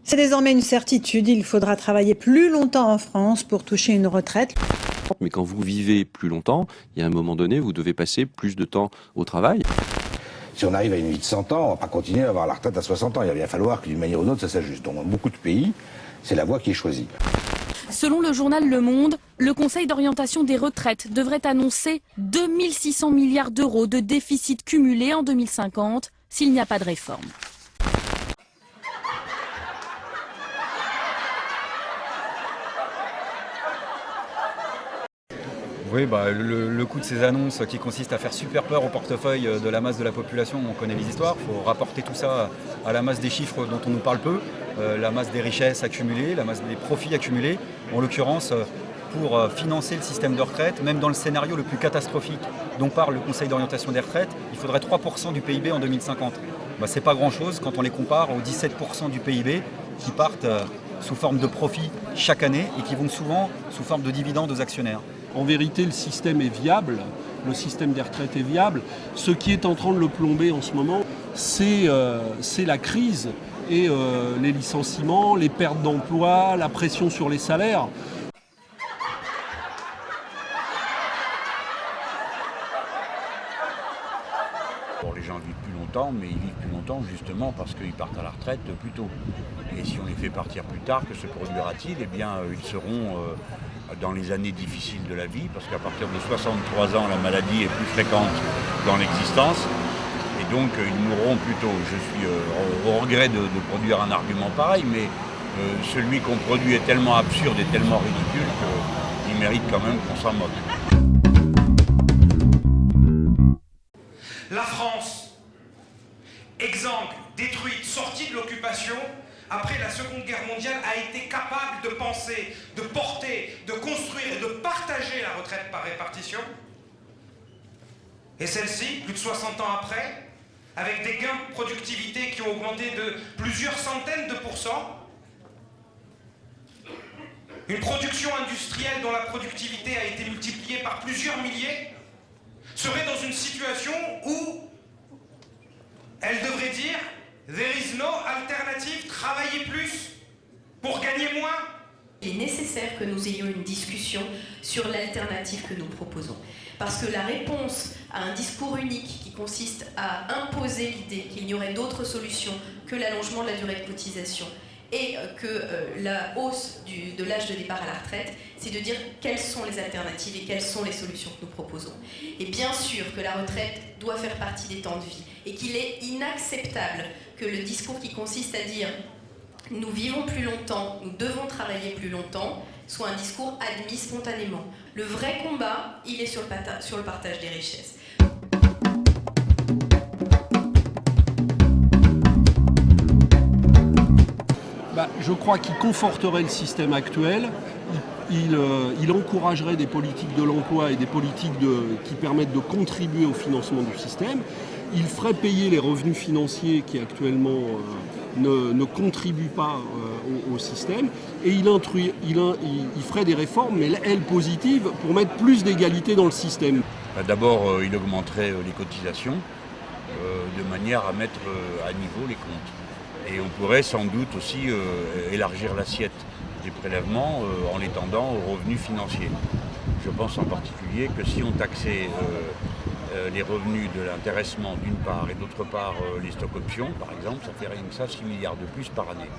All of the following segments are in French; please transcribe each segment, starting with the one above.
C'est désormais une certitude, il faudra travailler plus longtemps en France pour toucher une retraite. Mais quand vous vivez plus longtemps, il y a un moment donné, vous devez passer plus de temps au travail. Si on arrive à une vie de 100 ans, on ne va pas continuer à avoir la retraite à 60 ans. Il va bien falloir que d'une manière ou d'une autre, ça s'ajuste. Donc dans beaucoup de pays, c'est la voie qui est choisie. Selon le journal Le Monde, le Conseil d'orientation des retraites devrait annoncer 2600 milliards d'euros de déficit cumulé en 2050 s'il n'y a pas de réforme. Oui, le coût de ces annonces qui consiste à faire super peur au portefeuille de la masse de la population, on connaît les histoires. Il faut rapporter tout ça à la masse des chiffres dont on nous parle peu, la masse des richesses accumulées, la masse des profits accumulés. En l'occurrence, pour financer le système de retraite, même dans le scénario le plus catastrophique dont parle le Conseil d'orientation des retraites, il faudrait 3% du PIB en 2050. Ce n'est pas grand-chose quand on les compare aux 17% du PIB qui partent sous forme de profits chaque année et qui vont souvent sous forme de dividendes aux actionnaires. En vérité, le système est viable, le système des retraites est viable. Ce qui est en train de le plomber en ce moment, c'est la crise et les licenciements, les pertes d'emploi, la pression sur les salaires. Bon, les gens vivent plus longtemps, mais ils vivent plus longtemps justement parce qu'ils partent à la retraite plus tôt. Et si on les fait partir plus tard, que se produira-t-il? Eh bien, ils seront dans les années difficiles de la vie, parce qu'à partir de 63 ans, la maladie est plus fréquente dans l'existence. Et donc, ils mourront plus tôt. Je suis au regret de produire un argument pareil, mais celui qu'on produit est tellement absurde et tellement ridicule qu'il mérite quand même qu'on s'en moque. La France, exsangue, détruite, sortie de l'occupation, après la Seconde Guerre mondiale, a été capable de penser, de porter, de construire et de partager la retraite par répartition. Et celle-ci, plus de 60 ans après, avec des gains de productivité qui ont augmenté de plusieurs centaines de pourcents, une production industrielle dont la productivité a été multipliée par plusieurs milliers, serait dans une situation où elle devrait dire « There is no alternative, travailler plus pour gagner moins ». Il est nécessaire que nous ayons une discussion sur l'alternative que nous proposons. Parce que la réponse à un discours unique qui consiste à imposer l'idée qu'il n'y aurait d'autres solutions que l'allongement de la durée de cotisation et que la hausse de l'âge de départ à la retraite, c'est de dire quelles sont les alternatives et quelles sont les solutions que nous proposons. Et bien sûr que la retraite doit faire partie des temps de vie et qu'il est inacceptable que le discours qui consiste à dire « nous vivons plus longtemps, nous devons travailler plus longtemps » soit un discours admis spontanément. Le vrai combat, il est sur le partage des richesses. Je crois qu'il conforterait le système actuel, il encouragerait des politiques de l'emploi et des politiques qui permettent de contribuer au financement du système, il ferait payer les revenus financiers qui actuellement ne contribuent pas au système, et il ferait des réformes, mais elles positives, pour mettre plus d'égalité dans le système. D'abord, il augmenterait les cotisations de manière à mettre à niveau les comptes. Et on pourrait sans doute aussi élargir l'assiette des prélèvements en l'étendant aux revenus financiers. Je pense en particulier que si on taxait les revenus de l'intéressement d'une part et d'autre part les stocks options, par exemple, ça fait rien que ça 6 milliards de plus par année.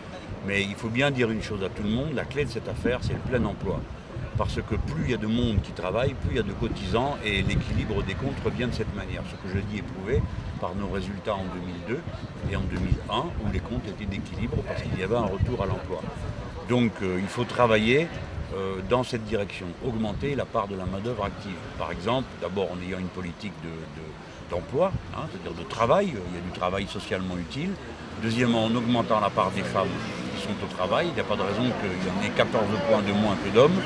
Mais il faut bien dire une chose à tout le monde, la clé de cette affaire, c'est le plein emploi. Parce que plus il y a de monde qui travaille, plus il y a de cotisants et l'équilibre des comptes revient de cette manière. Ce que je dis est prouvé par nos résultats en 2002 et en 2001 où les comptes étaient d'équilibre parce qu'il y avait un retour à l'emploi. Donc il faut travailler dans cette direction, augmenter la part de la main-d'œuvre active. Par exemple, d'abord en ayant une politique d'emploi, c'est-à-dire de travail, il y a du travail socialement utile. Deuxièmement, en augmentant la part des femmes qui sont au travail, il n'y a pas de raison qu'il y en ait 14 points de moins que d'hommes.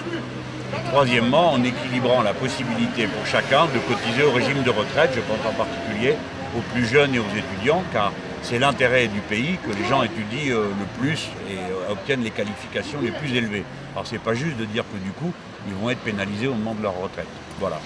Et troisièmement, en équilibrant la possibilité pour chacun de cotiser au régime de retraite, je pense en particulier aux plus jeunes et aux étudiants, car c'est l'intérêt du pays que les gens étudient le plus et obtiennent les qualifications les plus élevées. Alors c'est pas juste de dire que du coup, ils vont être pénalisés au moment de leur retraite. Voilà.